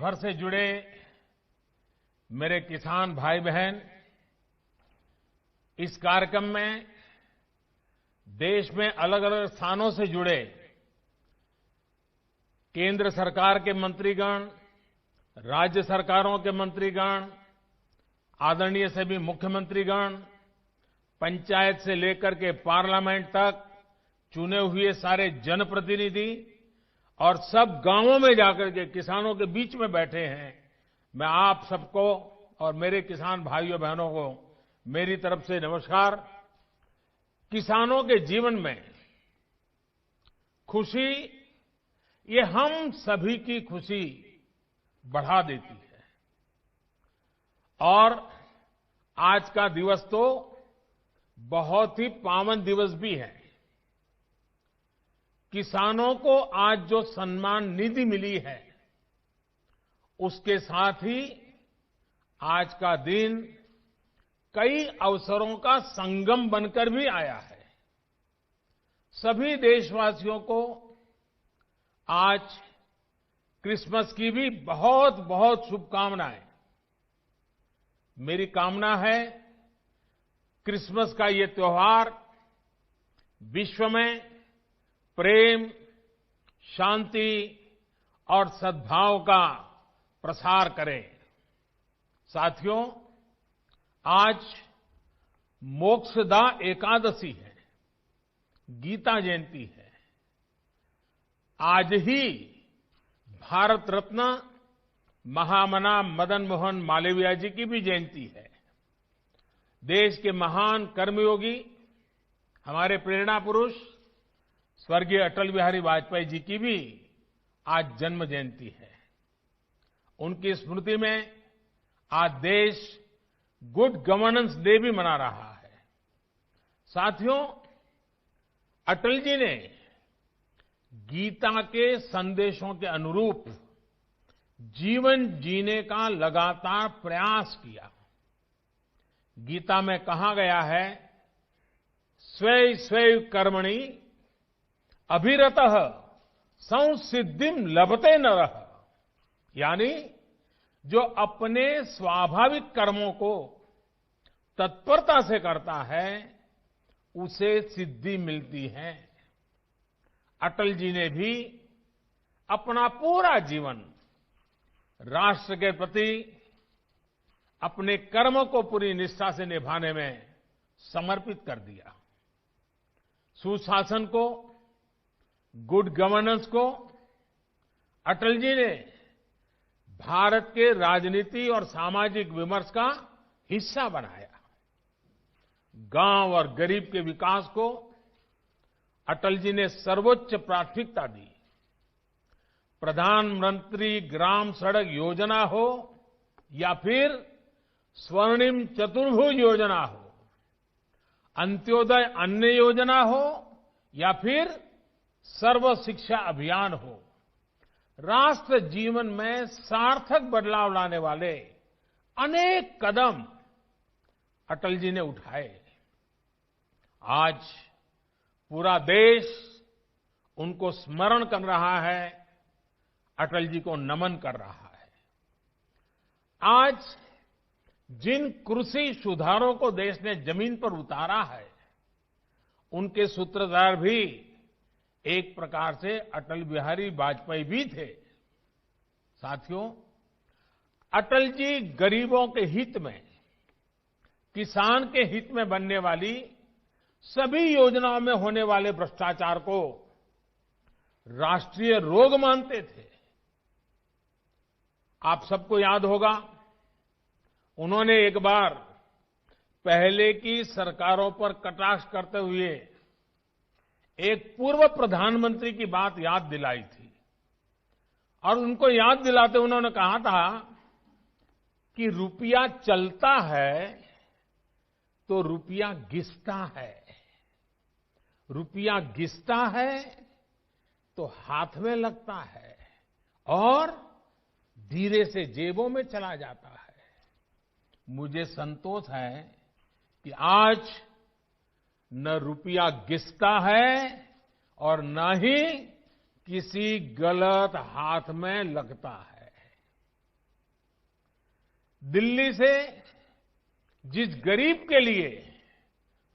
भर से जुड़े मेरे किसान भाई बहन, इस कार्यक्रम में देश में अलग अलग स्थानों से जुड़े केंद्र सरकार के मंत्रीगण, राज्य सरकारों के मंत्रीगण, आदरणीय सभी मुख्यमंत्रीगण, पंचायत से लेकर के पार्लियामेंट तक चुने हुए सारे जनप्रतिनिधि और सब गांवों में जाकर के किसानों के बीच में बैठे हैं। मैं आप सबको और मेरे किसान भाइयों बहनों को मेरी तरफ से नमस्कार। किसानों के जीवन में खुशी, ये हम सभी की खुशी बढ़ा देती है। और आज का दिवस तो बहुत ही पावन दिवस भी है। किसानों को आज जो सम्मान निधि मिली है, उसके साथ ही आज का दिन कई अवसरों का संगम बनकर भी आया है। सभी देशवासियों को आज क्रिसमस की भी बहुत बहुत शुभकामनाएं। मेरी कामना है क्रिसमस का ये त्योहार विश्व में प्रेम, शांति और सद्भाव का प्रसार करे। साथियों, आज मोक्षदा एकादशी है, गीता जयंती है। आज ही भारत रत्न महामना मदन मोहन मालवीय जी की भी जयंती है। देश के महान कर्मयोगी, हमारे प्रेरणा पुरुष स्वर्गीय अटल बिहारी वाजपेयी जी की भी आज जन्म जयंती है। उनकी स्मृति में आज देश गुड गवर्नेंस डे भी मना रहा है। साथियों, अटल जी ने गीता के संदेशों के अनुरूप जीवन जीने का लगातार प्रयास किया। गीता में कहा गया है, स्वे स्वे कर्मणि अभिरतः संसिद्धिम लभते नरः। यानी जो अपने स्वाभाविक कर्मों को तत्परता से करता है, उसे सिद्धि मिलती है। अटल जी ने भी अपना पूरा जीवन राष्ट्र के प्रति अपने कर्म को पूरी निष्ठा से निभाने में समर्पित कर दिया। सुशासन को, गुड गवर्नेंस को अटल जी ने भारत के राजनीति और सामाजिक विमर्श का हिस्सा बनाया। गांव और गरीब के विकास को अटल जी ने सर्वोच्च प्राथमिकता दी। प्रधानमंत्री ग्राम सड़क योजना हो या फिर स्वर्णिम चतुर्भुज योजना हो, अंत्योदय अन्न योजना हो या फिर सर्व शिक्षा अभियान हो, राष्ट्र जीवन में सार्थक बदलाव लाने वाले अनेक कदम अटल जी ने उठाए। आज पूरा देश उनको स्मरण कर रहा है, अटल जी को नमन कर रहा है। आज जिन कृषि सुधारों को देश ने जमीन पर उतारा है, उनके सूत्रधार भी एक प्रकार से अटल बिहारी वाजपेयी भी थे। साथियों, अटल जी गरीबों के हित में, किसान के हित में बनने वाली सभी योजनाओं में होने वाले भ्रष्टाचार को राष्ट्रीय रोग मानते थे। आप सबको याद होगा, उन्होंने एक बार पहले की सरकारों पर कटाक्ष करते हुए एक पूर्व प्रधानमंत्री की बात याद दिलाई थी और उनको याद दिलाते उन्होंने कहा था कि रुपया चलता है तो रुपया घिसता है, रुपया घिसता है तो हाथ में लगता है और धीरे से जेबों में चला जाता है। मुझे संतोष है कि आज न रुपया घिसता है और न ही किसी गलत हाथ में लगता है। दिल्ली से जिस गरीब के लिए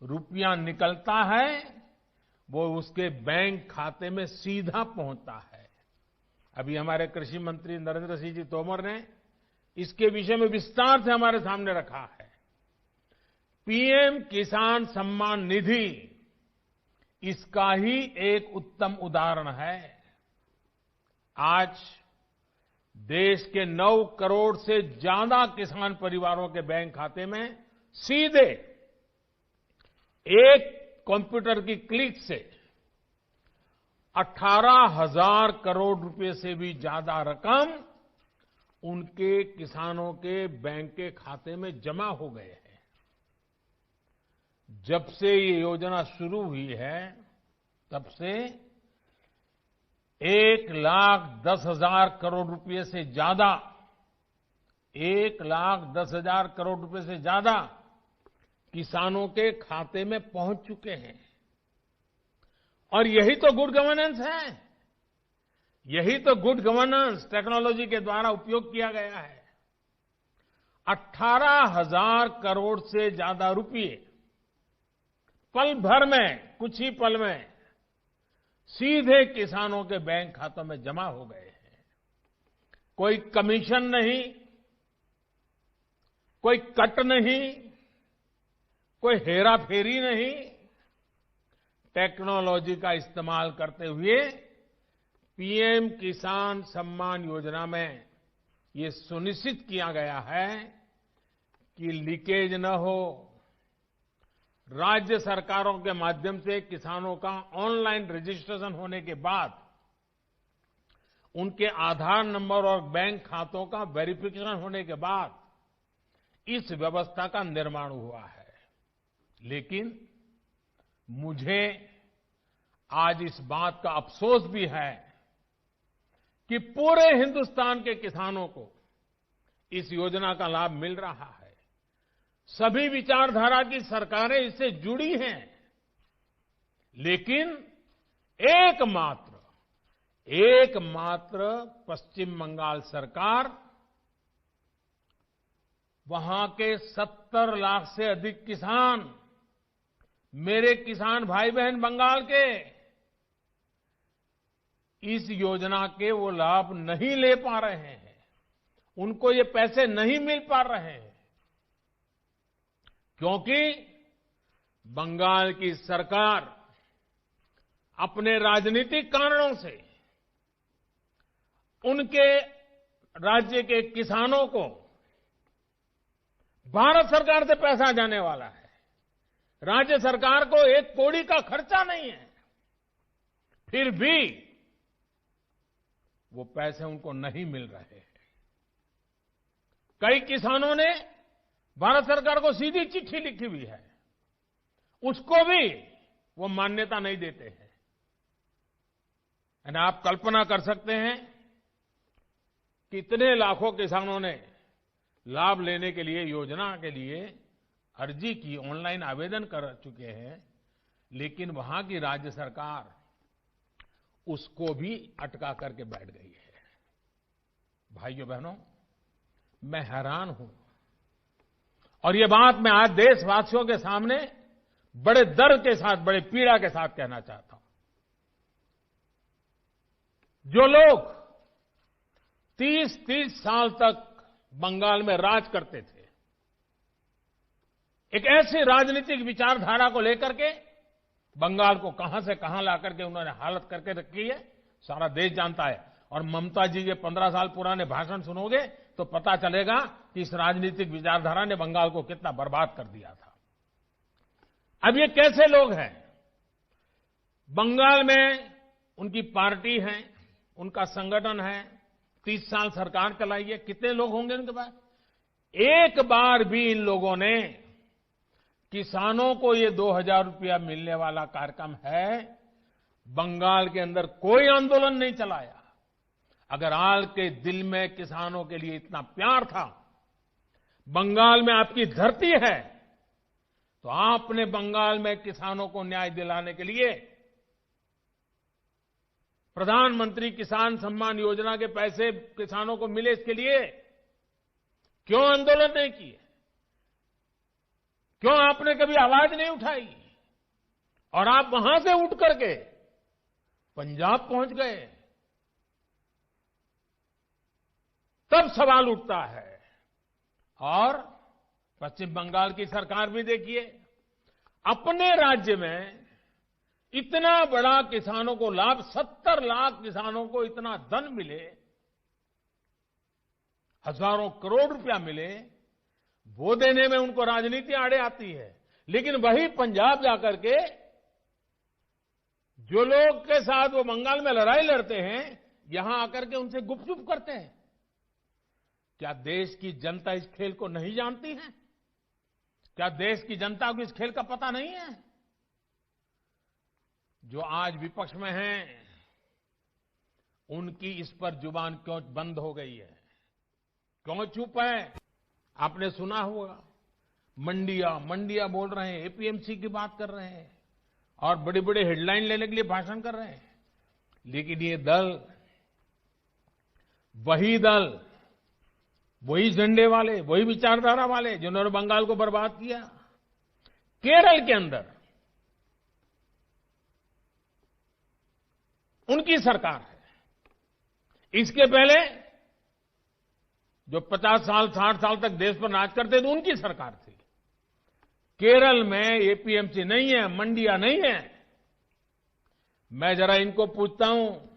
रुपया निकलता है वो उसके बैंक खाते में सीधा पहुंचता है। अभी हमारे कृषि मंत्री नरेंद्र सिंह जी तोमर ने इसके विषय में विस्तार से हमारे सामने रखा है। पीएम किसान सम्मान निधि इसका ही एक उत्तम उदाहरण है। आज देश के 9 करोड़ से ज्यादा किसान परिवारों के बैंक खाते में सीधे एक कंप्यूटर की क्लिक से 18,000 करोड़ रुपए से भी ज्यादा रकम उनके किसानों के बैंक के खाते में जमा हो गए हैं। जब से ये योजना शुरू हुई है तब से 1,10,000 करोड़ रुपए से ज्यादा 1,10,000 करोड़ रुपए से ज्यादा किसानों के खाते में पहुंच चुके हैं। और यही तो गुड गवर्नेंस है, यही तो गुड गवर्नेंस टेक्नोलॉजी के द्वारा उपयोग किया गया है। 18,000 करोड़ से ज्यादा रुपए पल भर में, कुछ ही पल में सीधे किसानों के बैंक खातों में जमा हो गए हैं। कोई कमीशन नहीं, कोई कट नहीं, कोई हेराफेरी नहीं। टेक्नोलॉजी का इस्तेमाल करते हुए पीएम किसान सम्मान योजना में ये सुनिश्चित किया गया है कि लीकेज न हो। राज्य सरकारों के माध्यम से किसानों का ऑनलाइन रजिस्ट्रेशन होने के बाद उनके आधार नंबर और बैंक खातों का वेरिफिकेशन होने के बाद इस व्यवस्था का निर्माण हुआ है। लेकिन मुझे आज इस बात का अफसोस भी है कि पूरे हिंदुस्तान के किसानों को इस योजना का लाभ मिल रहा है। सभी विचारधारा की सरकारें इससे जुड़ी हैं, लेकिन एकमात्र पश्चिम बंगाल सरकार वहां के 70 लाख से अधिक किसान, मेरे किसान भाई बहन बंगाल के, इस योजना के वो लाभ नहीं ले पा रहे हैं। उनको ये पैसे नहीं मिल पा रहे हैं क्योंकि बंगाल की सरकार अपने राजनीतिक कारणों से उनके राज्य के किसानों को भारत सरकार से पैसा जाने वाला है, राज्य सरकार को एक कौड़ी का खर्चा नहीं है, फिर भी वो पैसे उनको नहीं मिल रहे हैं। कई किसानों ने भारत सरकार को सीधी चिट्ठी लिखी हुई है, उसको भी वो मान्यता नहीं देते हैं। यानी आप कल्पना कर सकते हैं कितने लाखों किसानों ने लाभ लेने के लिए, योजना के लिए अर्जी की, ऑनलाइन आवेदन कर चुके हैं, लेकिन वहां की राज्य सरकार उसको भी अटका करके बैठ गई है। भाइयों बहनों, मैं हैरान हूं और ये बात मैं आज देशवासियों के सामने बड़े दर्द के साथ, बड़े पीड़ा के साथ कहना चाहता हूं। जो लोग 30-30 साल तक बंगाल में राज करते थे, एक ऐसी राजनीतिक विचारधारा को लेकर के बंगाल को कहां से कहां ला करके उन्होंने हालत करके रखी है, सारा देश जानता है। और ममता जी के 15 साल पुराने भाषण सुनोगे तो पता चलेगा कि इस राजनीतिक विचारधारा ने बंगाल को कितना बर्बाद कर दिया था। अब ये कैसे लोग हैं? बंगाल में उनकी पार्टी है, उनका संगठन है, 30 साल सरकार चलाई है, कितने लोग होंगे उनके पास? एक बार भी इन लोगों ने किसानों को ये 2,000 रुपया मिलने वाला कार्यक्रम है, बंगाल के अंदर कोई आंदोलन नहीं चलाया। अगर आल के दिल में किसानों के लिए इतना प्यार था, बंगाल में आपकी धरती है, तो आपने बंगाल में किसानों को न्याय दिलाने के लिए प्रधानमंत्री किसान सम्मान योजना के पैसे किसानों को मिले, इसके लिए क्यों आंदोलन नहीं किए? क्यों आपने कभी आवाज नहीं उठाई? और आप वहां से उठ करके पंजाब पहुंच गए। तब सवाल उठता है। और पश्चिम बंगाल की सरकार भी देखिए, अपने राज्य में इतना बड़ा किसानों को लाभ, 70 लाख किसानों को इतना धन मिले, हजारों करोड़ रुपया मिले, वो देने में उनको राजनीति आड़े आती है। लेकिन वही पंजाब जाकर के जो लोग के साथ वो बंगाल में लड़ाई लड़ते हैं, यहां आकर के उनसे गुपचुप करते हैं। क्या देश की जनता इस खेल को नहीं जानती है? क्या देश की जनता को इस खेल का पता नहीं है? जो आज विपक्ष में हैं, उनकी इस पर जुबान क्यों बंद हो गई है? क्यों चुप है? आपने सुना होगा, मंडिया बोल रहे हैं, एपीएमसी की बात कर रहे हैं और बड़ी बड़ी हेडलाइन लेने के लिए भाषण कर रहे हैं। लेकिन ये दल, वही झंडे वाले, वही विचारधारा वाले जिन्होंने बंगाल को बर्बाद किया। केरल के अंदर उनकी सरकार है। इसके पहले जो 50 साल 60 साल तक देश पर राज करते थे, उनकी सरकार थी। केरल में एपीएमसी नहीं है, मंडिया नहीं है। मैं जरा इनको पूछता हूं,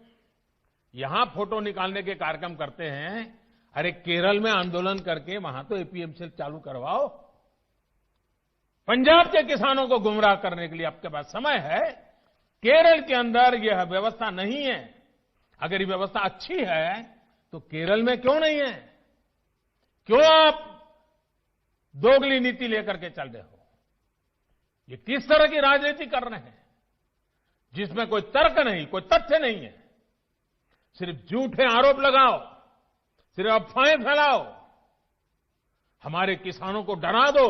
यहां फोटो निकालने के कार्यक्रम करते हैं, अरे केरल में आंदोलन करके वहां तो एपीएमसी चालू करवाओ। पंजाब के किसानों को गुमराह करने के लिए आपके पास समय है। केरल के अंदर यह व्यवस्था नहीं है। अगर ये व्यवस्था अच्छी है तो केरल में क्यों नहीं है? क्यों आप दोगली नीति लेकर के चल रहे हो? ये किस तरह की राजनीति कर रहे हैं जिसमें कोई तर्क नहीं, कोई तथ्य नहीं है? सिर्फ झूठे आरोप लगाओ, सिर्फ अफवाहें फैलाओ, हमारे किसानों को डरा दो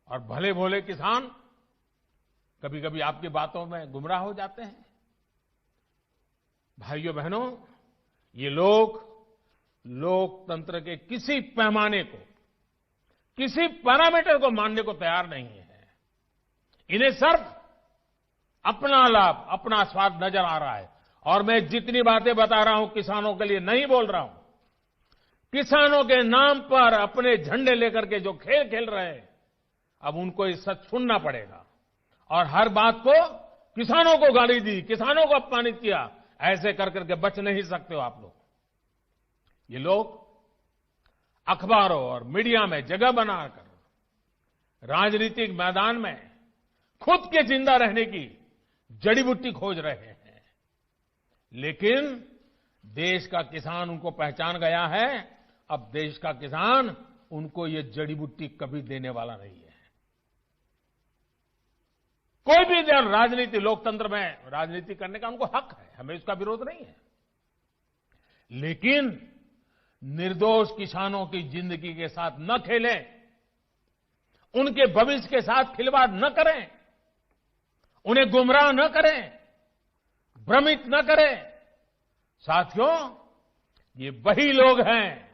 और भले भोले किसान कभी कभी आपकी बातों में गुमराह हो जाते हैं। भाइयों बहनों, ये लोग लोकतंत्र के किसी पैमाने को, किसी पैरामीटर को मानने को तैयार नहीं है। इन्हें सिर्फ अपना लाभ, अपना स्वार्थ नजर आ रहा है। और मैं जितनी बातें बता रहा हूं किसानों के लिए नहीं बोल रहा हूं। किसानों के नाम पर अपने झंडे लेकर के जो खेल खेल रहे हैं, अब उनको ये सच सुनना पड़ेगा। और हर बात को किसानों को गाली दी, किसानों को अपमानित किया, ऐसे कर करके बच नहीं सकते हो आप लोग। ये लोग अखबारों और मीडिया में जगह बनाकर राजनीतिक मैदान में खुद के जिंदा रहने की जड़ी बूटी खोज रहे हैं। लेकिन देश का किसान उनको पहचान गया है। अब देश का किसान उनको ये जड़ी बूटी कभी देने वाला नहीं है। कोई भी राजनीति, लोकतंत्र में राजनीति करने का उनको हक है, हमें इसका विरोध नहीं है। लेकिन निर्दोष किसानों की जिंदगी के साथ न खेलें, उनके भविष्य के साथ खिलवाड़ न करें, उन्हें गुमराह न करें, भ्रमित न करें। साथियों, ये वही लोग हैं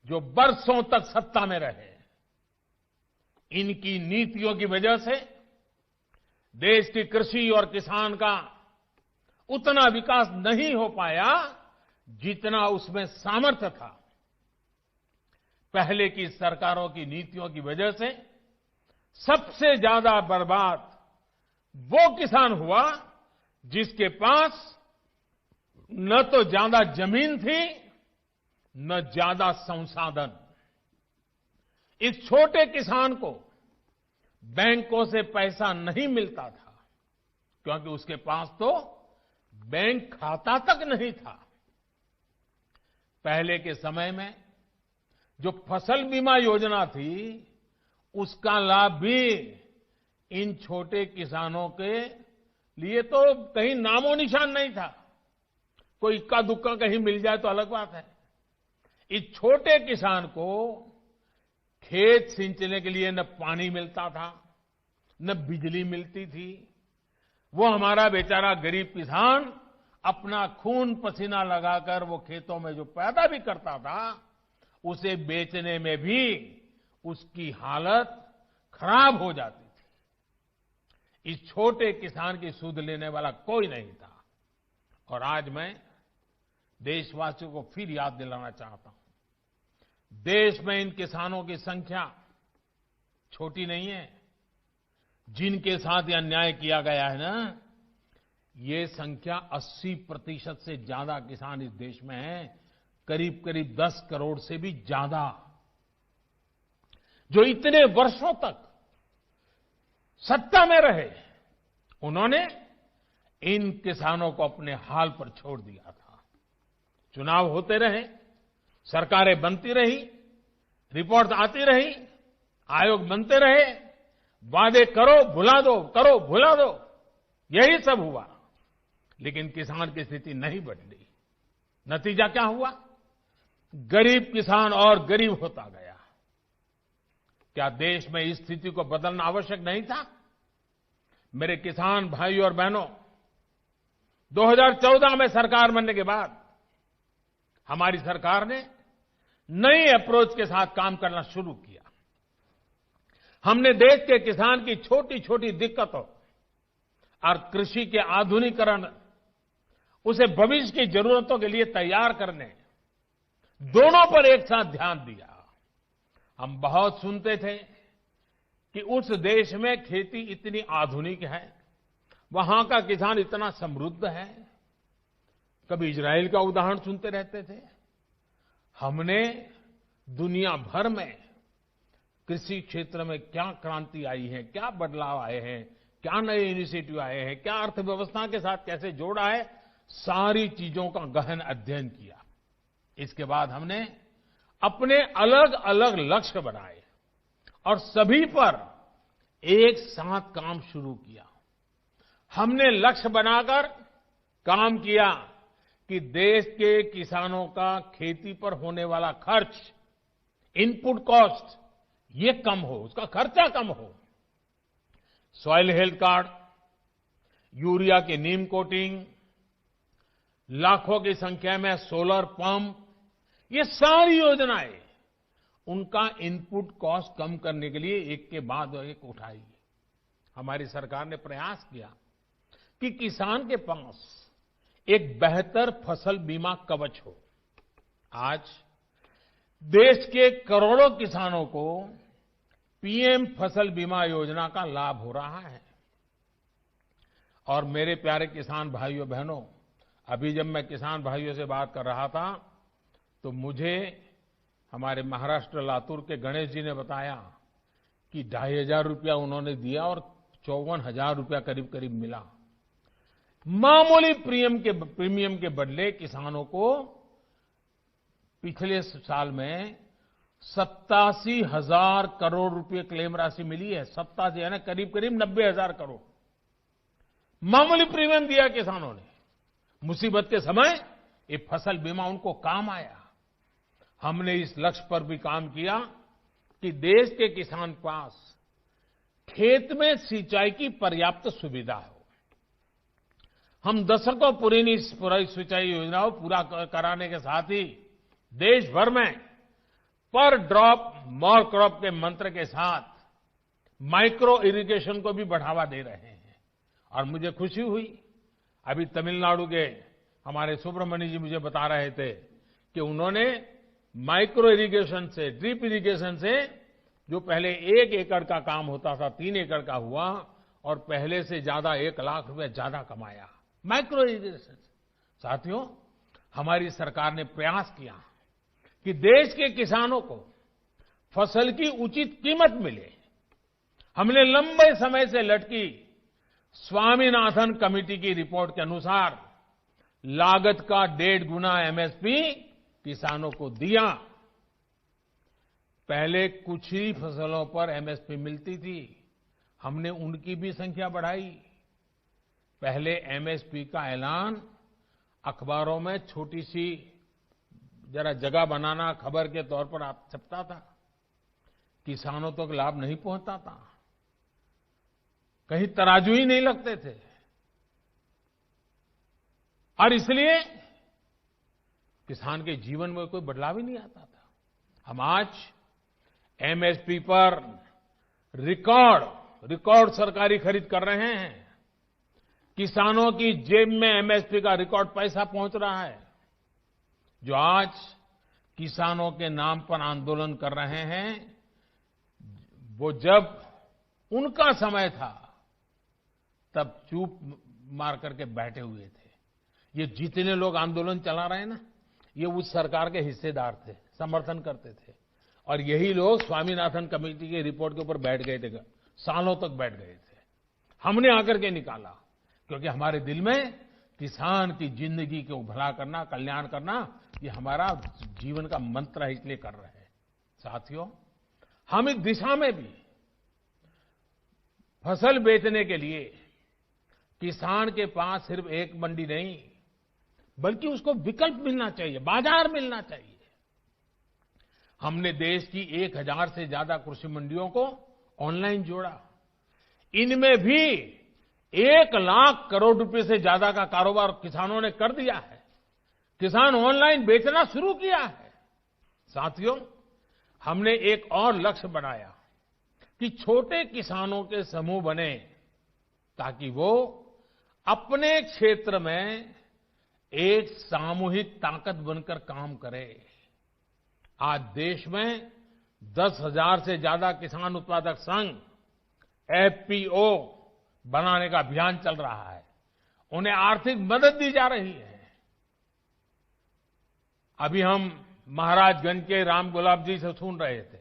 जो बरसों तक सत्ता में रहे। इनकी नीतियों की वजह से देश की कृषि और किसान का उतना विकास नहीं हो पाया जितना उसमें सामर्थ्य था। पहले की सरकारों की नीतियों की वजह से सबसे ज्यादा बर्बाद वो किसान हुआ जिसके पास न तो ज्यादा जमीन थी, न ज्यादा संसाधन। इस छोटे किसान को बैंकों से पैसा नहीं मिलता था क्योंकि उसके पास तो बैंक खाता तक नहीं था। पहले के समय में जो फसल बीमा योजना थी, उसका लाभ भी इन छोटे किसानों के लिए तो कहीं नामो निशान नहीं था। कोई इक्का दुक्का कहीं मिल जाए तो अलग बात है। इस छोटे किसान को खेत सिंचने के लिए न पानी मिलता था, न बिजली मिलती थी। वो हमारा बेचारा गरीब किसान अपना खून पसीना लगाकर वो खेतों में जो पैदा भी करता था, उसे बेचने में भी उसकी हालत खराब हो जाती थी। इस छोटे किसान की सुध लेने वाला कोई नहीं था। और आज मैं देशवासियों को फिर याद दिलाना चाहता हूं, देश में इन किसानों की संख्या छोटी नहीं है। जिनके साथ ये अन्याय किया गया है ना, ये संख्या 80% से ज्यादा किसान इस देश में हैं, करीब करीब 10 करोड़ से भी ज्यादा, जो इतने वर्षों तक सत्ता में रहे। उन्होंने इन किसानों को अपने हाल पर छोड़ दिया था। चुनाव होते रहे, सरकारें बनती रही, रिपोर्ट आती रही, आयोग बनते रहे, वादे करो भुला दो, करो भुला दो, यही सब हुआ। लेकिन किसान की स्थिति नहीं बदली। नतीजा क्या हुआ? गरीब किसान और गरीब होता गया। क्या देश में इस स्थिति को बदलना आवश्यक नहीं था? मेरे किसान भाइयों और बहनों, 2014 में सरकार बनने के बाद हमारी सरकार ने नई अप्रोच के साथ काम करना शुरू किया। हमने देश के किसान की छोटी छोटी दिक्कतों और कृषि के आधुनिकीकरण, उसे भविष्य की जरूरतों के लिए तैयार करने, दोनों पर एक साथ ध्यान दिया। हम बहुत सुनते थे कि उस देश में खेती इतनी आधुनिक है, वहां का किसान इतना समृद्ध है। कभी इजराइल का उदाहरण सुनते रहते थे। हमने दुनिया भर में कृषि क्षेत्र में क्या क्रांति आई है, क्या बदलाव आए हैं, क्या नए इनिशिएटिव आए हैं, क्या अर्थव्यवस्था के साथ कैसे जोड़ा है, सारी चीजों का गहन अध्ययन किया। इसके बाद हमने अपने अलग अलग लक्ष्य बनाए और सभी पर एक साथ काम शुरू किया। हमने लक्ष्य बनाकर काम किया कि देश के किसानों का खेती पर होने वाला खर्च, इनपुट कॉस्ट, ये कम हो, उसका खर्चा कम हो। सॉइल हेल्थ कार्ड, यूरिया की नीम कोटिंग, लाखों की संख्या में सोलर पंप, ये सारी योजनाएं उनका इनपुट कॉस्ट कम करने के लिए एक के बाद एक उठाई। हमारी सरकार ने प्रयास किया कि किसान के पास एक बेहतर फसल बीमा कवच हो। आज देश के करोड़ों किसानों को पीएम फसल बीमा योजना का लाभ हो रहा है। और मेरे प्यारे किसान भाइयों बहनों, अभी जब मैं किसान भाइयों से बात कर रहा था तो मुझे हमारे महाराष्ट्र लातूर के गणेश जी ने बताया कि 2,500 रुपया उन्होंने दिया और 54,000 रुपया करीब करीब मिला। मामूली प्रीमियम के बदले किसानों को पिछले साल में 87,000 करोड़ रुपए क्लेम राशि मिली है। 87 यानी करीब करीब 90,000 करोड़ मामूली प्रीमियम दिया किसानों ने। मुसीबत के समय ये फसल बीमा उनको काम आया। हमने इस लक्ष्य पर भी काम किया कि देश के किसान पास खेत में सिंचाई की पर्याप्त सुविधा हो। हम दशकों पुरानी सिंचाई योजनाओं पूरा कराने के साथ ही देश भर में पर ड्रॉप मोर क्रॉप के मंत्र के साथ माइक्रो इरिगेशन को भी बढ़ावा दे रहे हैं। और मुझे खुशी हुई, अभी तमिलनाडु के हमारे सुब्रमण्य जी मुझे बता रहे थे कि उन्होंने माइक्रो इरिगेशन से, ड्रिप इरिगेशन से, जो पहले 1 एकड़ का काम होता था 3 एकड़ का हुआ और पहले से ज्यादा 1 लाख रुपए ज्यादा कमाया माइक्रो इरिगेशन। साथियों, हमारी सरकार ने प्रयास किया कि देश के किसानों को फसल की उचित कीमत मिले। हमने लंबे समय से लटकी स्वामीनाथन कमेटी की रिपोर्ट के अनुसार लागत का 1.5 गुना एमएसपी किसानों को दिया। पहले कुछ ही फसलों पर एमएसपी मिलती थी, हमने उनकी भी संख्या बढ़ाई। पहले एमएसपी का ऐलान अखबारों में छोटी सी जरा जगह बनाना खबर के तौर पर छपता था, किसानों तक लाभ नहीं पहुंचता था, कहीं तराजू ही नहीं लगते थे। और इसलिए किसान के जीवन में कोई बदलाव ही नहीं आता था। हम आज एमएसपी पर रिकॉर्ड सरकारी खरीद कर रहे हैं। किसानों की जेब में एमएसपी का रिकॉर्ड पैसा पहुंच रहा है। जो आज किसानों के नाम पर आंदोलन कर रहे हैं, वो जब उनका समय था तब चूप मार करके बैठे हुए थे। ये जितने लोग आंदोलन चला रहे हैं ना, ये उस सरकार के हिस्सेदार थे, समर्थन करते थे। और यही लोग स्वामीनाथन कमेटी की रिपोर्ट के ऊपर बैठ गए थे, सालों तक बैठ गए थे। हमने आकर के निकाला, क्योंकि हमारे दिल में किसान की जिंदगी को भला करना, कल्याण करना, ये हमारा जीवन का मंत्र है, इसलिए कर रहे हैं। साथियों, हम इस दिशा में भी फसल बेचने के लिए किसान के पास सिर्फ एक मंडी नहीं, बल्कि उसको विकल्प मिलना चाहिए, बाजार मिलना चाहिए। हमने देश की 1000 से ज्यादा कृषि मंडियों को ऑनलाइन जोड़ा। इनमें भी 1 लाख करोड़ रुपए से ज्यादा का कारोबार किसानों ने कर दिया है। किसान ऑनलाइन बेचना शुरू किया है। साथियों, हमने एक और लक्ष्य बनाया कि छोटे किसानों के समूह बने, ताकि वो अपने क्षेत्र में एक सामूहिक ताकत बनकर काम करे। आज देश में 10,000 से ज्यादा किसान उत्पादक संघ, एफपीओ बनाने का अभियान चल रहा है। उन्हें आर्थिक मदद दी जा रही है। अभी हम महाराजगंज के राम गुलाब जी से सुन रहे थे,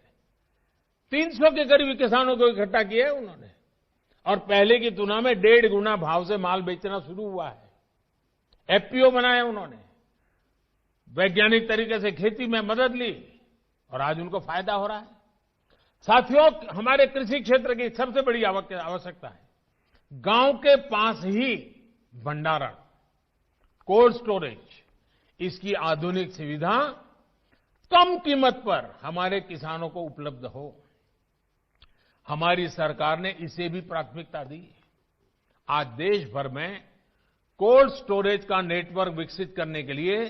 300 के करीब किसानों को इकट्ठा किया है उन्होंने, और पहले की तुलना में 1.5 गुना भाव से माल बेचना शुरू हुआ है। एफपीओ बनाया उन्होंने, वैज्ञानिक तरीके से खेती में मदद ली, और आज उनको फायदा हो रहा है। साथियों, हमारे कृषि क्षेत्र की सबसे बड़ी आवश्यकता है गांव के पास ही भंडारण, कोल्ड स्टोरेज। इसकी आधुनिक सुविधा कम कीमत पर हमारे किसानों को उपलब्ध हो। हमारी सरकार ने इसे भी प्राथमिकता दी। आज देश भर में कोल्ड स्टोरेज का नेटवर्क विकसित करने के लिए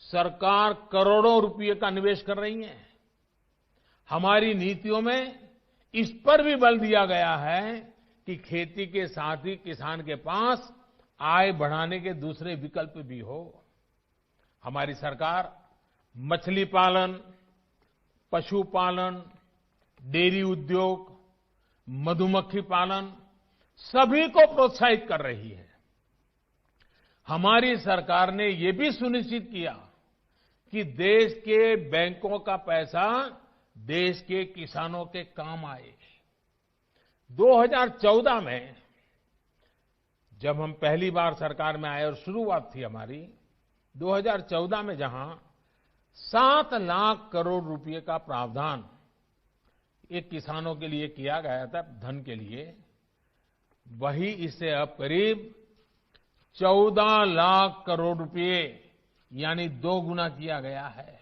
सरकार करोड़ों रुपए का निवेश कर रही है। हमारी नीतियों में इस पर भी बल दिया गया है कि खेती के साथ ही किसान के पास आय बढ़ाने के दूसरे विकल्प भी हो। हमारी सरकार मछली पालन, पशुपालन, डेयरी उद्योग, मधुमक्खी पालन सभी को प्रोत्साहित कर रही है। हमारी सरकार ने ये भी सुनिश्चित किया कि देश के बैंकों का पैसा देश के किसानों के काम आए। 2014 में जब हम पहली बार सरकार में आए और शुरुआत थी हमारी, 2014 में जहां 7 लाख करोड़ रुपए का प्रावधान एक किसानों के लिए किया गया था, धन के लिए, वही इसे अब करीब 14 लाख करोड़ रुपए यानी 2 गुना किया गया है,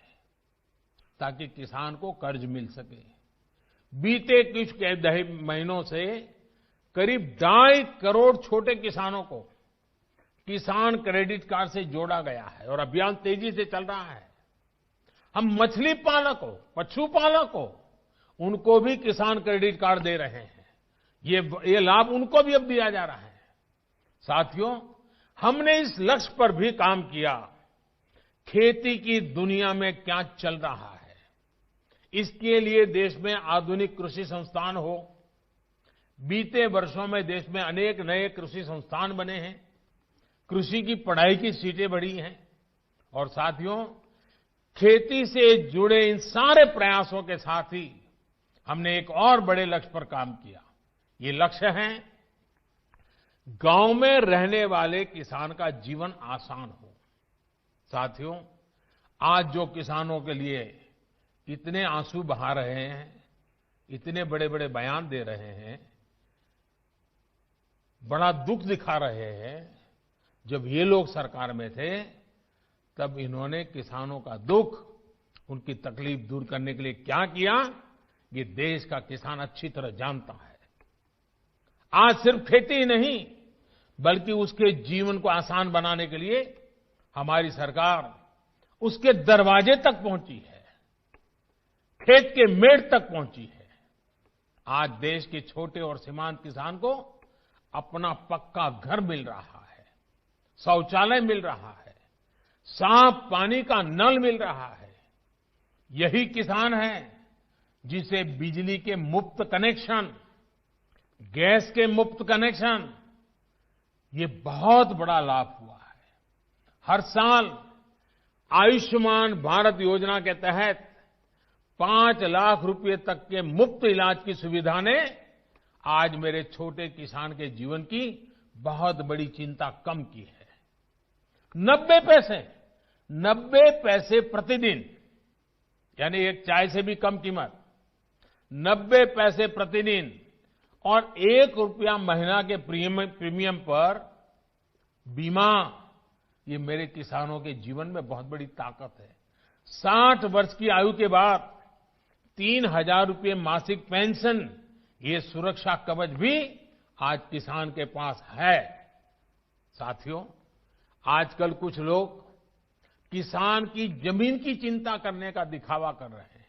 ताकि किसान को कर्ज मिल सके। बीते कुछ महीनों से करीब 2.5 करोड़ छोटे किसानों को किसान क्रेडिट कार्ड से जोड़ा गया है, और अभियान तेजी से चल रहा है। हम मछली पालकों, पशुपालकों, उनको भी किसान क्रेडिट कार्ड दे रहे हैं। ये लाभ उनको भी अब दिया जा रहा है। साथियों, हमने इस लक्ष्य पर भी काम किया, खेती की दुनिया में क्या चल रहा है, इसके लिए देश में आधुनिक कृषि संस्थान हो। बीते वर्षों में देश में अनेक नए कृषि संस्थान बने हैं, कृषि की पढ़ाई की सीटें बढ़ी हैं, और साथियों, खेती से जुड़े इन सारे प्रयासों के साथ ही हमने एक और बड़े लक्ष्य पर काम किया। ये लक्ष्य है गांव में रहने वाले किसान का जीवन आसान हो। साथियों, आज जो किसानों के लिए इतने आंसू बहा रहे हैं, इतने बड़े बड़े बयान दे रहे हैं, बड़ा दुख दिखा रहे हैं, जब ये लोग सरकार में थे तब इन्होंने किसानों का दुख, उनकी तकलीफ दूर करने के लिए क्या किया, ये देश का किसान अच्छी तरह जानता है। आज सिर्फ खेती ही नहीं, बल्कि उसके जीवन को आसान बनाने के लिए हमारी सरकार उसके दरवाजे तक पहुंची है। खेत के मेड़ तक पहुंची है। आज देश के छोटे और सीमांत किसान को अपना पक्का घर मिल रहा है, शौचालय मिल रहा है, साफ पानी का नल मिल रहा है। यही किसान है जिसे बिजली के मुफ्त कनेक्शन, गैस के मुफ्त कनेक्शन, ये बहुत बड़ा लाभ हुआ है। हर साल आयुष्मान भारत योजना के तहत 5 लाख रुपए तक के मुफ्त इलाज की सुविधा ने आज मेरे छोटे किसान के जीवन की बहुत बड़ी चिंता कम की है। 90 पैसे प्रतिदिन, यानी एक चाय से भी कम कीमत, 90 पैसे प्रतिदिन और 1 रुपया महीना के प्रीमियम पर बीमा, ये मेरे किसानों के जीवन में बहुत बड़ी ताकत है। 60 वर्ष की आयु के बाद 3,000 रुपये मासिक पेंशन, ये सुरक्षा कवच भी आज किसान के पास है। साथियों, आजकल कुछ लोग किसान की जमीन की चिंता करने का दिखावा कर रहे हैं।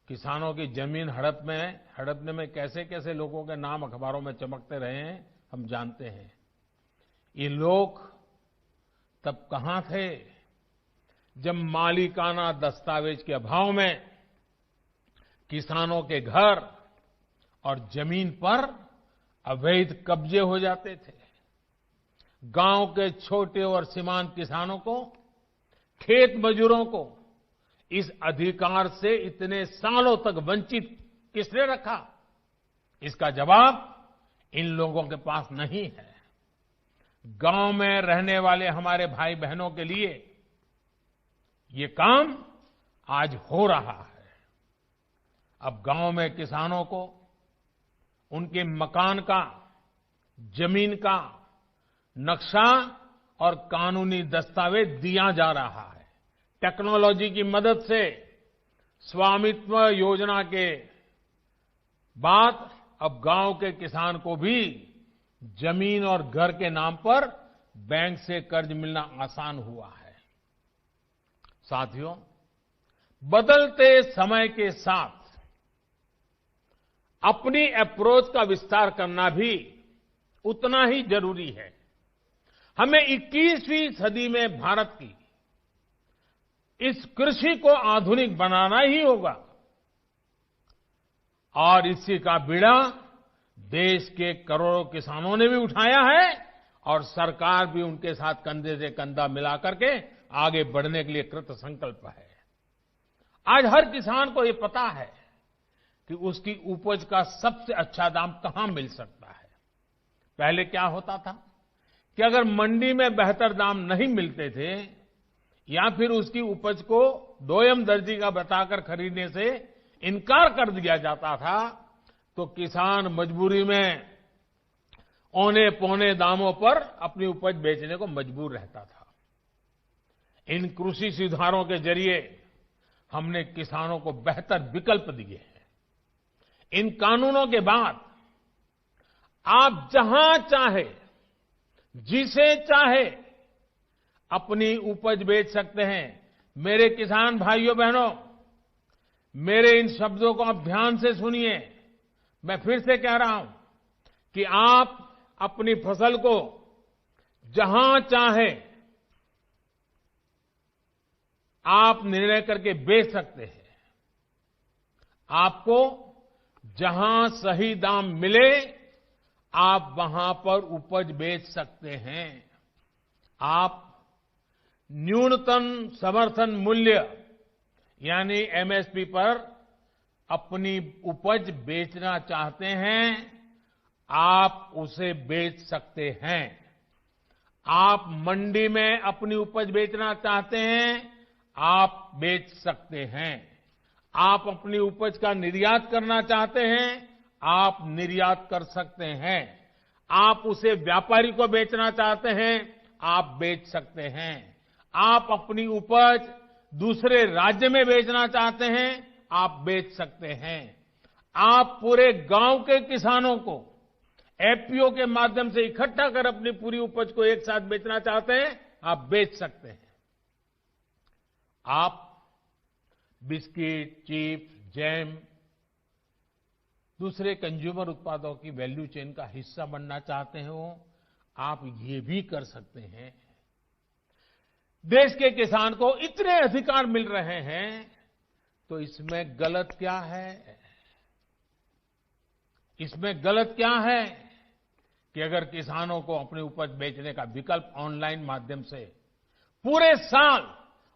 किसानों की जमीन हड़पने में कैसे कैसे लोगों के नाम अखबारों में चमकते रहे हैं, हम जानते हैं। ये लोग तब कहां थे जब मालिकाना दस्तावेज के अभाव में किसानों के घर और जमीन पर अवैध कब्जे हो जाते थे। गांव के छोटे और सीमांत किसानों को, खेत मजदूरों को इस अधिकार से इतने सालों तक वंचित किसने रखा? इसका जवाब इन लोगों के पास नहीं है। गांव में रहने वाले हमारे भाई बहनों के लिए ये काम आज हो रहा है। अब गांव में किसानों को उनके मकान का, जमीन का नक्शा और कानूनी दस्तावेज दिया जा रहा है। टेक्नोलॉजी की मदद से स्वामित्व योजना के बाद अब गांव के किसान को भी जमीन और घर के नाम पर बैंक से कर्ज मिलना आसान हुआ है। साथियों, बदलते समय के साथ अपनी अप्रोच का विस्तार करना भी उतना ही जरूरी है। हमें 21वीं सदी में भारत की इस कृषि को आधुनिक बनाना ही होगा और इसी का बीड़ा देश के करोड़ों किसानों ने भी उठाया है और सरकार भी उनके साथ कंधे से कंधा मिलाकर के आगे बढ़ने के लिए कृत संकल्प है। आज हर किसान को ये पता है कि उसकी उपज का सबसे अच्छा दाम कहां मिल सकता है। पहले क्या होता था कि अगर मंडी में बेहतर दाम नहीं मिलते थे या फिर उसकी उपज को दोयम दर्जी का बताकर खरीदने से इनकार कर दिया जाता था, तो किसान मजबूरी में औने पौने दामों पर अपनी उपज बेचने को मजबूर रहता था। इन कृषि सुधारों के जरिए हमने किसानों को बेहतर विकल्प दिए हैं। इन कानूनों के बाद आप जहां चाहे, जिसे चाहे अपनी उपज बेच सकते हैं। मेरे किसान भाइयों बहनों, मेरे इन शब्दों को आप ध्यान से सुनिए। मैं फिर से कह रहा हूं कि आप अपनी फसल को जहां चाहे आप निर्णय करके बेच सकते हैं। आपको जहां सही दाम मिले आप वहां पर उपज बेच सकते हैं। आप न्यूनतम समर्थन मूल्य यानी एमएसपी पर अपनी उपज बेचना चाहते हैं, आप उसे बेच सकते हैं। आप मंडी में अपनी उपज बेचना चाहते हैं, आप बेच सकते हैं। आप अपनी उपज का निर्यात करना चाहते हैं, आप निर्यात कर सकते हैं। आप उसे व्यापारी को बेचना चाहते हैं, आप बेच सकते हैं। आप अपनी उपज दूसरे राज्य में बेचना चाहते हैं, आप बेच सकते हैं। आप पूरे गांव के किसानों को एफपीओ के माध्यम से इकट्ठा कर अपनी पूरी उपज को एक साथ बेचना चाहते हैं, आप बेच सकते हैं। आप बिस्किट, चिप्स, जैम, दूसरे कंज्यूमर उत्पादों की वैल्यू चेन का हिस्सा बनना चाहते हो, आप ये भी कर सकते हैं। देश के किसान को इतने अधिकार मिल रहे हैं, तो इसमें गलत क्या है? इसमें गलत क्या है कि अगर किसानों को अपनी उपज बेचने का विकल्प ऑनलाइन माध्यम से पूरे साल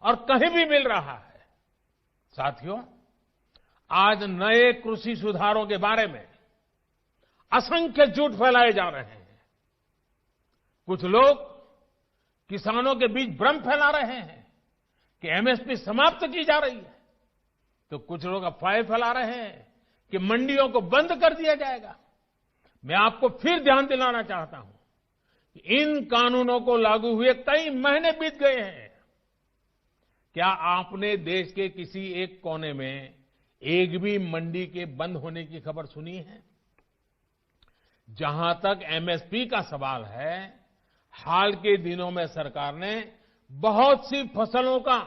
और कहीं भी मिल रहा है। साथियों, आज नए कृषि सुधारों के बारे में असंख्य झूठ फैलाए जा रहे हैं। कुछ लोग किसानों के बीच भ्रम फैला रहे हैं कि एमएसपी समाप्त की जा रही है, तो कुछ लोग अफवाहें फैला रहे हैं कि मंडियों को बंद कर दिया जाएगा। मैं आपको फिर ध्यान दिलाना चाहता हूं कि इन कानूनों को लागू हुए कई महीने बीत गए हैं। क्या आपने देश के किसी एक कोने में एक भी मंडी के बंद होने की खबर सुनी है? जहां तक एमएसपी का सवाल है, हाल के दिनों में सरकार ने बहुत सी फसलों का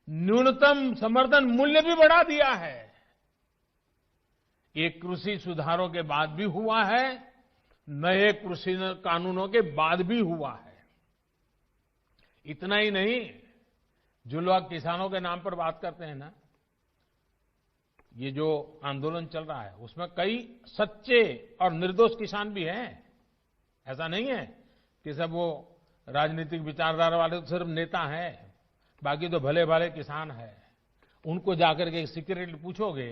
न्यूनतम समर्थन मूल्य भी बढ़ा दिया है। ये कृषि सुधारों के बाद भी हुआ है, नए कृषि कानूनों के बाद भी हुआ है। इतना ही नहीं, जो लोग किसानों के नाम पर बात करते हैं ना, ये जो आंदोलन चल रहा है उसमें कई सच्चे और निर्दोष किसान भी हैं। ऐसा नहीं है कि सब वो राजनीतिक विचारधारा वाले तो सिर्फ नेता हैं, बाकी तो भले भाले किसान हैं। उनको जाकर के सीक्रेटली पूछोगे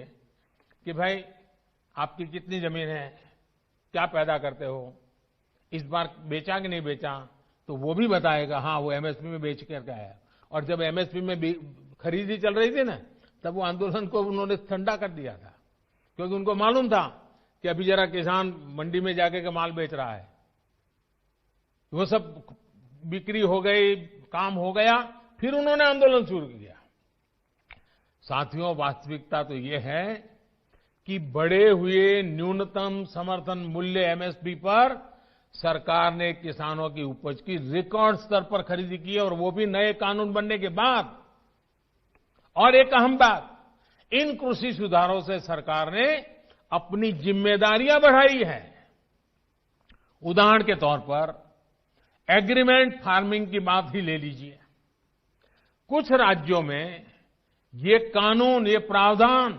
कि भाई आपकी कितनी जमीन है, क्या पैदा करते हो, इस बार बेचा कि नहीं बेचा, तो वो भी बताएगा हाँ वो एमएसपी में बेच करके आया। और जब एमएसपी में खरीदी चल रही थी ना, तब वो आंदोलन को उन्होंने ठंडा कर दिया था, क्योंकि उनको मालूम था कि अभी जरा किसान मंडी में जाके के माल बेच रहा है। वो सब बिक्री हो गई, काम हो गया, फिर उन्होंने आंदोलन शुरू किया। साथियों, वास्तविकता तो ये है कि बढ़े हुए न्यूनतम समर्थन मूल्य एमएसपी पर सरकार ने किसानों की उपज की रिकॉर्ड स्तर पर खरीदी की है, और वो भी नए कानून बनने के बाद। और एक अहम बात, इन कृषि सुधारों से सरकार ने अपनी जिम्मेदारियां बढ़ाई है। उदाहरण के तौर पर एग्रीमेंट फार्मिंग की बात ही ले लीजिए। कुछ राज्यों में ये कानून, ये प्रावधान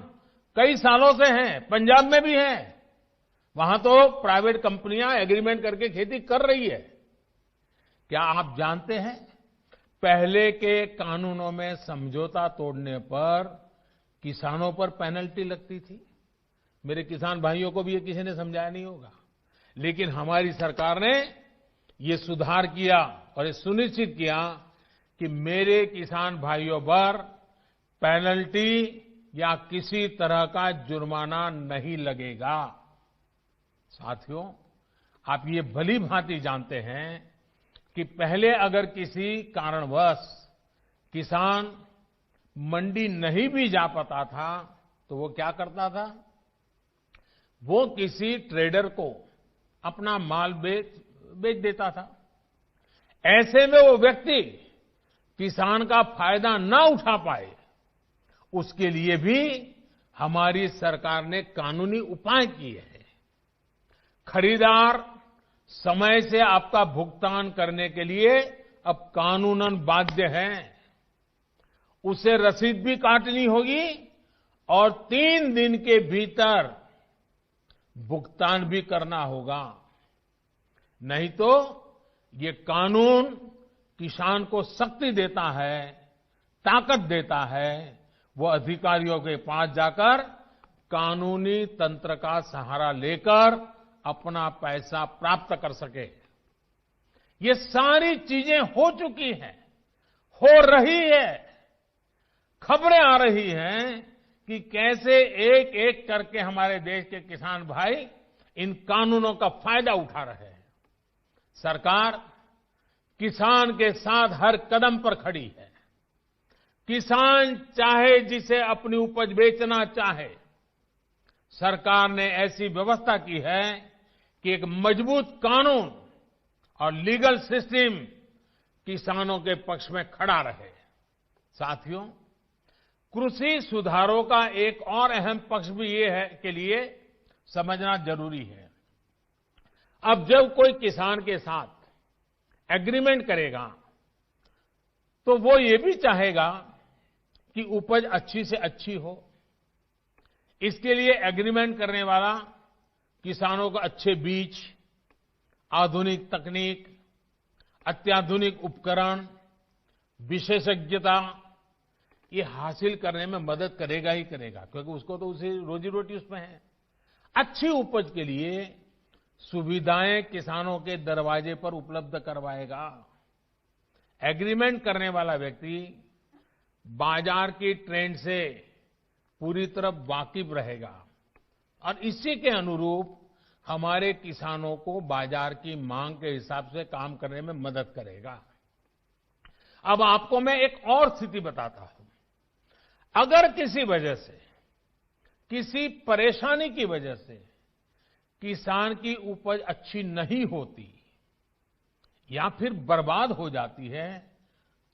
कई सालों से हैं, पंजाब में भी है। वहां तो प्राइवेट कंपनियां एग्रीमेंट करके खेती कर रही है। क्या आप जानते हैं, पहले के कानूनों में समझौता तोड़ने पर किसानों पर पेनल्टी लगती थी। मेरे किसान भाइयों को भी ये किसी ने समझाया नहीं होगा, लेकिन हमारी सरकार ने ये सुधार किया और ये सुनिश्चित किया कि मेरे किसान भाइयों पर पेनल्टी या किसी तरह का जुर्माना नहीं लगेगा। साथियों, आप ये भली भांति जानते हैं कि पहले अगर किसी कारणवश किसान मंडी नहीं भी जा पाता था, तो वो क्या करता था? वो किसी ट्रेडर को अपना माल बेच देता था। ऐसे में वो व्यक्ति किसान का फायदा ना उठा पाए, उसके लिए भी हमारी सरकार ने कानूनी उपाय किए हैं। खरीदार समय से आपका भुगतान करने के लिए अब कानूनन बाध्य है। उसे रसीद भी काटनी होगी और 3 दिन के भीतर भुगतान भी करना होगा। नहीं तो ये कानून किसान को शक्ति देता है, ताकत देता है, वो अधिकारियों के पास जाकर कानूनी तंत्र का सहारा लेकर अपना पैसा प्राप्त कर सके। ये सारी चीजें हो चुकी हैं, हो रही है। खबरें आ रही हैं कि कैसे एक एक करके हमारे देश के किसान भाई इन कानूनों का फायदा उठा रहे हैं। सरकार किसान के साथ हर कदम पर खड़ी है। किसान चाहे जिसे अपनी उपज बेचना चाहे, सरकार ने ऐसी व्यवस्था की है कि एक मजबूत कानून और लीगल सिस्टम किसानों के पक्ष में खड़ा रहे। साथियों, कृषि सुधारों का एक और अहम पक्ष भी ये है के लिए समझना जरूरी है। अब जब कोई किसान के साथ एग्रीमेंट करेगा तो वो ये भी चाहेगा कि उपज अच्छी से अच्छी हो। इसके लिए एग्रीमेंट करने वाला किसानों को अच्छे बीज, आधुनिक तकनीक, अत्याधुनिक उपकरण, विशेषज्ञता ये हासिल करने में मदद करेगा ही करेगा, क्योंकि उसको तो उसे रोजी रोटी उसमें है। अच्छी उपज के लिए सुविधाएं किसानों के दरवाजे पर उपलब्ध करवाएगा। एग्रीमेंट करने वाला व्यक्ति बाजार की ट्रेंड से पूरी तरह वाकिफ रहेगा और इसी के अनुरूप हमारे किसानों को बाजार की मांग के हिसाब से काम करने में मदद करेगा। अब आपको मैं एक और स्थिति बताता हूं। अगर किसी वजह से, किसी परेशानी की वजह से किसान की उपज अच्छी नहीं होती या फिर बर्बाद हो जाती है,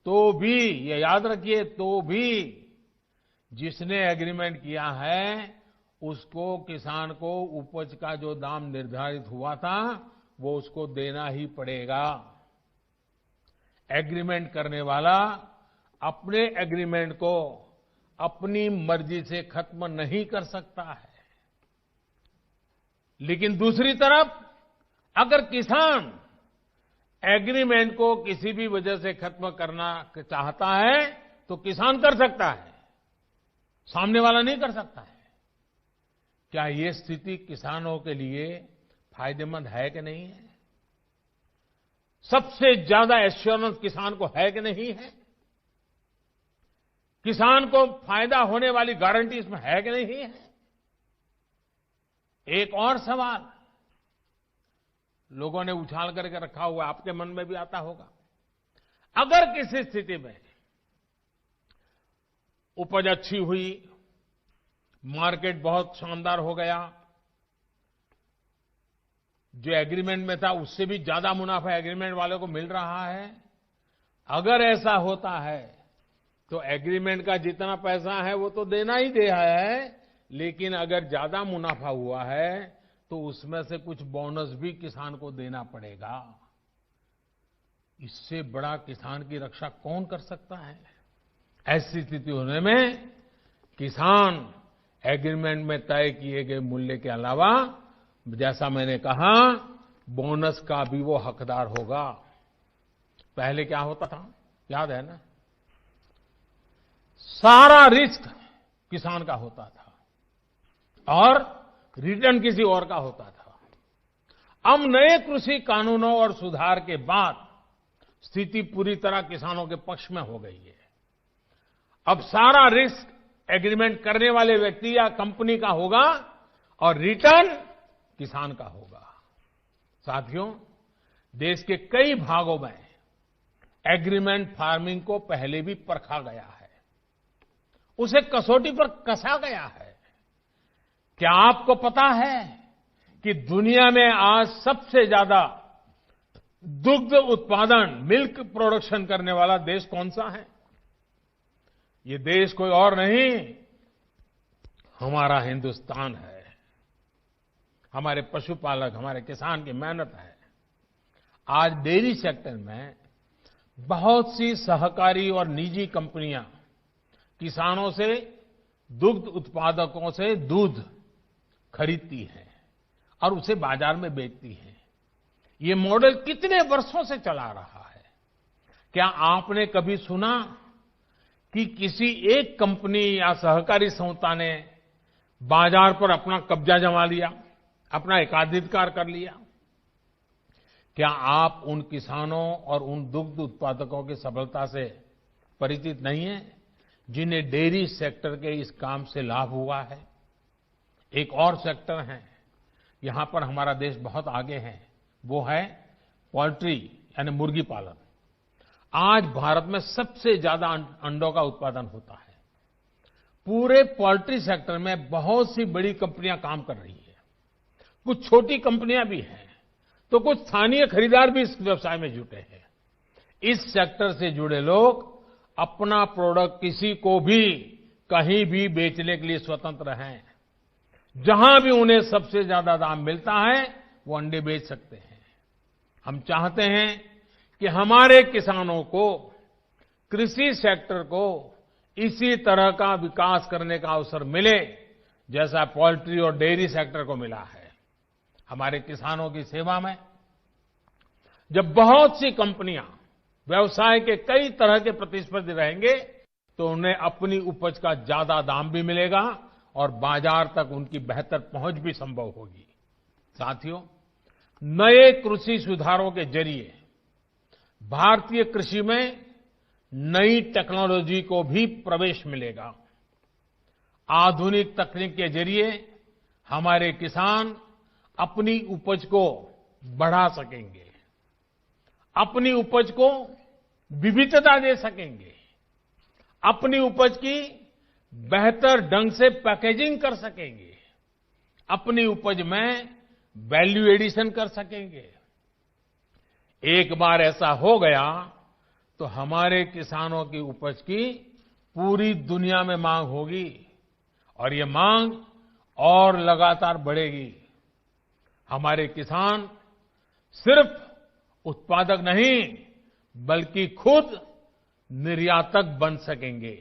तो भी ये याद रखिए, तो भी जिसने एग्रीमेंट किया है उसको, किसान को उपज का जो दाम निर्धारित हुआ था वो उसको देना ही पड़ेगा। एग्रीमेंट करने वाला अपने एग्रीमेंट को अपनी मर्जी से खत्म नहीं कर सकता है। लेकिन दूसरी तरफ अगर किसान एग्रीमेंट को किसी भी वजह से खत्म करना चाहता है तो किसान कर सकता है, सामने वाला नहीं कर सकता है। क्या ये स्थिति किसानों के लिए फायदेमंद है कि नहीं है? सबसे ज्यादा एश्योरेंस किसान को है कि नहीं है? किसान को फायदा होने वाली गारंटी इसमें है कि नहीं है? एक और सवाल लोगों ने उछाल करके रखा हुआ, आपके मन में भी आता होगा। अगर किसी स्थिति में उपज अच्छी हुई, मार्केट बहुत शानदार हो गया, जो एग्रीमेंट में था उससे भी ज्यादा मुनाफा एग्रीमेंट वाले को मिल रहा है, अगर ऐसा होता है तो एग्रीमेंट का जितना पैसा है वो तो देना ही दे है, लेकिन अगर ज्यादा मुनाफा हुआ है तो उसमें से कुछ बोनस भी किसान को देना पड़ेगा। इससे बड़ा किसान की रक्षा कौन कर सकता है? ऐसी स्थिति होने में किसान एग्रीमेंट में तय किए गए मूल्य के अलावा, जैसा मैंने कहा, बोनस का भी वो हकदार होगा। पहले क्या होता था, याद है ना? सारा रिस्क किसान का होता था और रिटर्न किसी और का होता था। अब नए कृषि कानूनों और सुधार के बाद स्थिति पूरी तरह किसानों के पक्ष में हो गई है। अब सारा रिस्क एग्रीमेंट करने वाले व्यक्ति या कंपनी का होगा और रिटर्न किसान का होगा। साथियों, देश के कई भागों में एग्रीमेंट फार्मिंग को पहले भी परखा गया है, उसे कसौटी पर कसा गया है। क्या आपको पता है कि दुनिया में आज सबसे ज्यादा दुग्ध उत्पादन, मिल्क प्रोडक्शन करने वाला देश कौन सा है? ये देश कोई और नहीं, हमारा हिंदुस्तान है। हमारे पशुपालक, हमारे किसान की मेहनत है। आज डेयरी सेक्टर में बहुत सी सहकारी और निजी कंपनियां किसानों से, दुग्ध उत्पादकों से दूध खरीदती हैं और उसे बाजार में बेचती हैं। ये मॉडल कितने वर्षों से चला रहा है। क्या आपने कभी सुना कि किसी एक कंपनी या सहकारी संस्था ने बाजार पर अपना कब्जा जमा लिया, अपना एकाधिकार कर लिया? क्या आप उन किसानों और उन दुग्ध उत्पादकों की सफलता से परिचित नहीं हैं जिन्हें डेयरी सेक्टर के इस काम से लाभ हुआ है? एक और सेक्टर है, यहां पर हमारा देश बहुत आगे है, वो है पोल्ट्री यानी मुर्गी पालन। आज भारत में सबसे ज्यादा अंडों का उत्पादन होता है। पूरे पोल्ट्री सेक्टर में बहुत सी बड़ी कंपनियां काम कर रही है, कुछ छोटी कंपनियां भी हैं, तो कुछ स्थानीय खरीदार भी इस व्यवसाय में जुटे हैं। इस सेक्टर से जुड़े लोग अपना प्रोडक्ट किसी को भी कहीं भी बेचने के लिए स्वतंत्र हैं। जहां भी उन्हें सबसे ज्यादा दाम मिलता है वो अंडे बेच सकते हैं। हम चाहते हैं कि हमारे किसानों को, कृषि सेक्टर को इसी तरह का विकास करने का अवसर मिले जैसा पोल्ट्री और डेयरी सेक्टर को मिला है। हमारे किसानों की सेवा में जब बहुत सी कंपनियां व्यवसाय के कई तरह के प्रतिस्पर्धी रहेंगे तो उन्हें अपनी उपज का ज्यादा दाम भी मिलेगा और बाजार तक उनकी बेहतर पहुंच भी संभव होगी। साथियों, नए कृषि सुधारों के जरिए भारतीय कृषि में नई टेक्नोलॉजी को भी प्रवेश मिलेगा। आधुनिक तकनीक के जरिए हमारे किसान अपनी उपज को बढ़ा सकेंगे, अपनी उपज को विविधता दे सकेंगे, अपनी उपज की बेहतर ढंग से पैकेजिंग कर सकेंगे, अपनी उपज में वैल्यू एडिशन कर सकेंगे। एक बार ऐसा हो गया तो हमारे किसानों की उपज की पूरी दुनिया में मांग होगी और ये मांग और लगातार बढ़ेगी। हमारे किसान सिर्फ उत्पादक नहीं बल्कि खुद निर्यातक बन सकेंगे।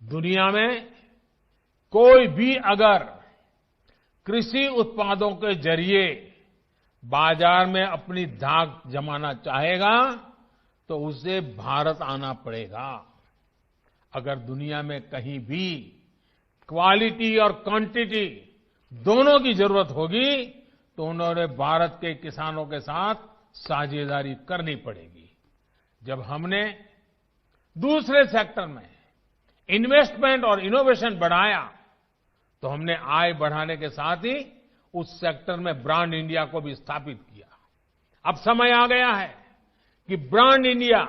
दुनिया में कोई भी अगर कृषि उत्पादों के जरिए बाजार में अपनी धाक जमाना चाहेगा तो उसे भारत आना पड़ेगा। अगर दुनिया में कहीं भी क्वालिटी और क्वांटिटी दोनों की जरूरत होगी तो उन्होंने भारत के किसानों के साथ साझेदारी करनी पड़ेगी। जब हमने दूसरे सेक्टर में इन्वेस्टमेंट और इनोवेशन बढ़ाया तो हमने आय बढ़ाने के साथ ही उस सेक्टर में ब्रांड इंडिया को भी स्थापित किया। अब समय आ गया है कि ब्रांड इंडिया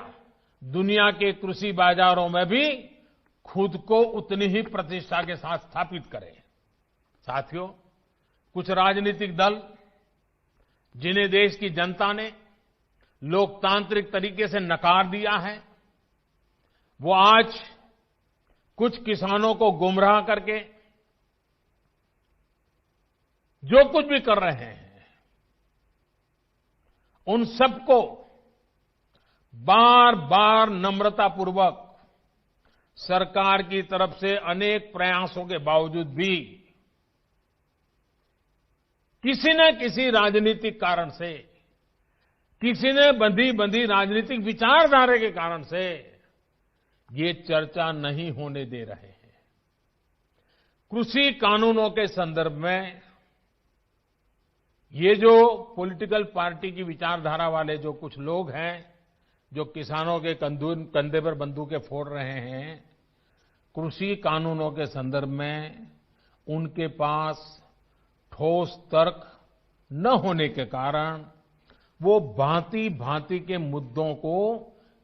दुनिया के कृषि बाजारों में भी खुद को उतनी ही प्रतिष्ठा के साथ स्थापित करे। साथियों, कुछ राजनीतिक दल जिन्हें देश की जनता ने लोकतांत्रिक तरीके से नकार दिया है, वो आज कुछ किसानों को गुमराह करके जो कुछ भी कर रहे हैं, उन सबको बार बार नम्रतापूर्वक सरकार की तरफ से अनेक प्रयासों के बावजूद भी किसी न किसी राजनीतिक कारण से, किसी ने बंधी राजनीतिक विचारधारा के कारण से ये चर्चा नहीं होने दे रहे हैं। कृषि कानूनों के संदर्भ में ये जो पॉलिटिकल पार्टी की विचारधारा वाले जो कुछ लोग हैं जो किसानों के कंधे पर बंदूकें फोड़ रहे हैं, कृषि कानूनों के संदर्भ में उनके पास ठोस तर्क न होने के कारण वो भांति भांति के मुद्दों को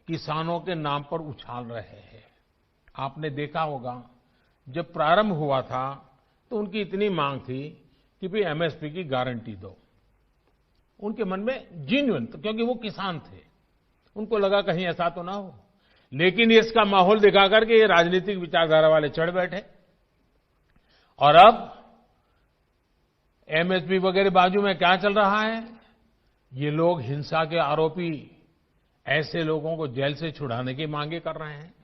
किसानों के नाम पर उछाल रहे हैं। आपने देखा होगा जब प्रारंभ हुआ था तो उनकी इतनी मांग थी कि भाई एमएसपी की गारंटी दो। उनके मन में जेन्युइन, क्योंकि वो किसान थे, उनको लगा कहीं ऐसा तो ना हो। लेकिन इसका माहौल दिखा करके ये राजनीतिक विचारधारा वाले चढ़ बैठे और अब एमएसपी वगैरह बाजू में क्या चल रहा है, ये लोग हिंसा के आरोपी ऐसे लोगों को जेल से छुड़ाने की मांगे कर रहे हैं।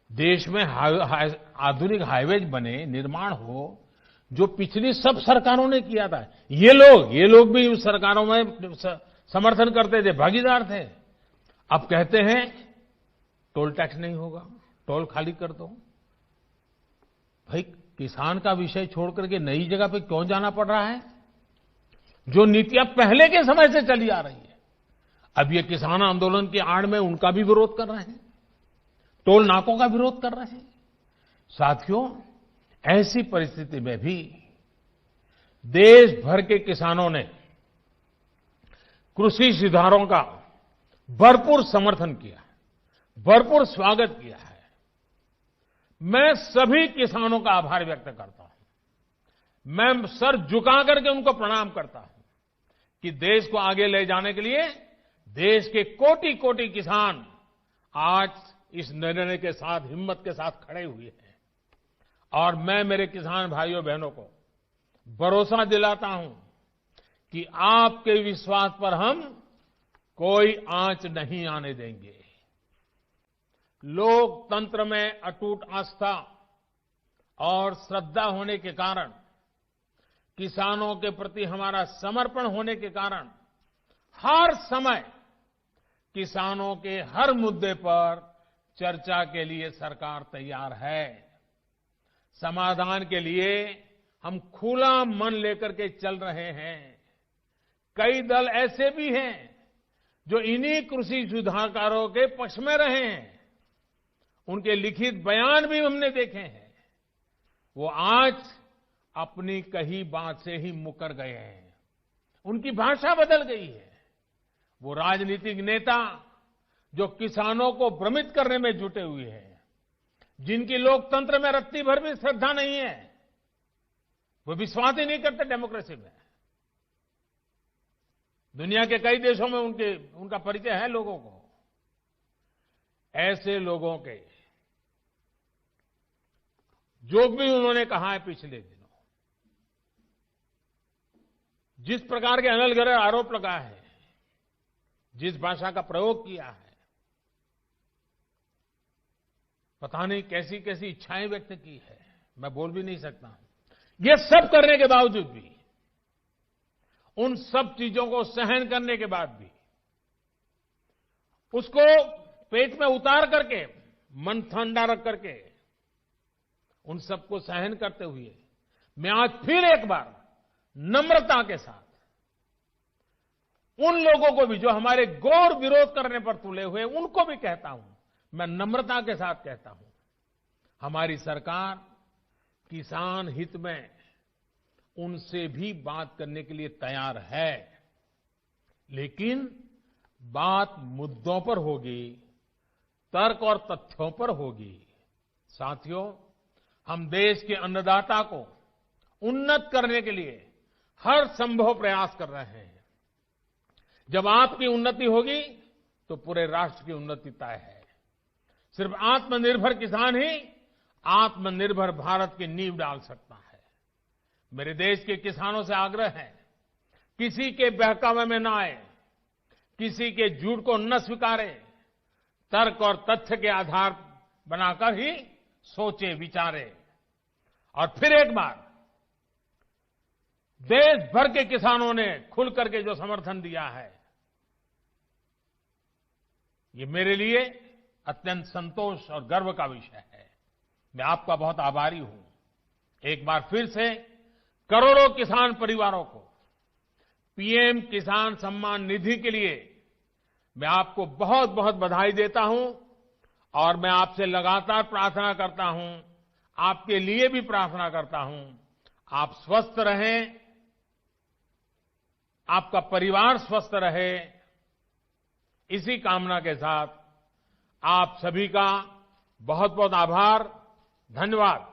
देश में आधुनिक हाईवेज बने, निर्माण हो, जो पिछली सब सरकारों ने किया था। ये लोग भी उस सरकारों में समर्थन करते थे, भागीदार थे। अब कहते हैं टोल टैक्स नहीं होगा, टोल खाली कर दो। भाई, किसान का विषय छोड़ करके नई जगह पे क्यों जाना पड़ रहा है? जो नीतियां पहले के समय से चली आ रही है, अब ये किसान आंदोलन की आड़ में उनका भी विरोध कर रहे हैं, टोल नाकों का विरोध कर रहे हैं। साथियों, ऐसी परिस्थिति में भी देश भर के किसानों ने कृषि सुधारों का भरपूर समर्थन किया, भरपूर स्वागत किया है। मैं सभी किसानों का आभार व्यक्त करता हूं। मैं सर झुका करके उनको प्रणाम करता हूं कि देश को आगे ले जाने के लिए देश के कोटि कोटि किसान आज इस निर्णय के साथ हिम्मत के साथ खड़े हुए हैं और मैं मेरे किसान भाइयों बहनों को भरोसा दिलाता हूं कि आपके विश्वास पर हम कोई आंच नहीं आने देंगे। लोकतंत्र में अटूट आस्था और श्रद्धा होने के कारण, किसानों के प्रति हमारा समर्पण होने के कारण हर समय किसानों के हर मुद्दे पर चर्चा के लिए सरकार तैयार है। समाधान के लिए हम खुला मन लेकर के चल रहे हैं। कई दल ऐसे भी हैं जो इन्हीं कृषि सुधारकारों के पक्ष में रहे हैं। उनके लिखित बयान भी हमने देखे हैं। वो आज अपनी कही बात से ही मुकर गए हैं। उनकी भाषा बदल गई है। वो राजनीतिक नेता जो किसानों को भ्रमित करने में जुटे हुए हैं, जिनकी लोकतंत्र में रत्ती भर भी श्रद्धा नहीं है, वो विश्वास ही नहीं करते डेमोक्रेसी में। दुनिया के कई देशों में उनका परिचय है लोगों को। ऐसे लोगों के जो भी उन्होंने कहा है पिछले दिनों, जिस प्रकार के अनलगढ़ आरोप लगाए हैं, जिस भाषा का प्रयोग किया है, पता नहीं कैसी कैसी इच्छाएं व्यक्त की है, मैं बोल भी नहीं सकता हूं। ये सब करने के बावजूद भी, उन सब चीजों को सहन करने के बाद भी, उसको पेट में उतार करके, मन ठंडा रख करके, उन सबको सहन करते हुए मैं आज फिर एक बार नम्रता के साथ उन लोगों को भी जो हमारे घोर विरोध करने पर तुले हुए, उनको भी कहता हूं, मैं नम्रता के साथ कहता हूं, हमारी सरकार किसान हित में उनसे भी बात करने के लिए तैयार है, लेकिन बात मुद्दों पर होगी, तर्क और तथ्यों पर होगी। साथियों, हम देश के अन्नदाता को उन्नत करने के लिए हर संभव प्रयास कर रहे हैं। जब आपकी उन्नति होगी तो पूरे राष्ट्र की उन्नति तय है। सिर्फ आत्मनिर्भर किसान ही आत्मनिर्भर भारत की नींव डाल सकता है। मेरे देश के किसानों से आग्रह है, किसी के बहकावे में न आए, किसी के झूठ को न स्वीकारे, तर्क और तथ्य के आधार बनाकर ही सोचे विचारे। और फिर एक बार देश भर के किसानों ने खुल करके जो समर्थन दिया है, ये मेरे लिए अत्यंत संतोष और गर्व का विषय है। मैं आपका बहुत आभारी हूं। एक बार फिर से करोड़ों किसान परिवारों को पीएम किसान सम्मान निधि के लिए मैं आपको बहुत बहुत बधाई देता हूं और मैं आपसे लगातार प्रार्थना करता हूं, आपके लिए भी प्रार्थना करता हूं, आप स्वस्थ रहें, आपका परिवार स्वस्थ रहे, इसी कामना के साथ आप सभी का बहुत बहुत आभार, धन्यवाद।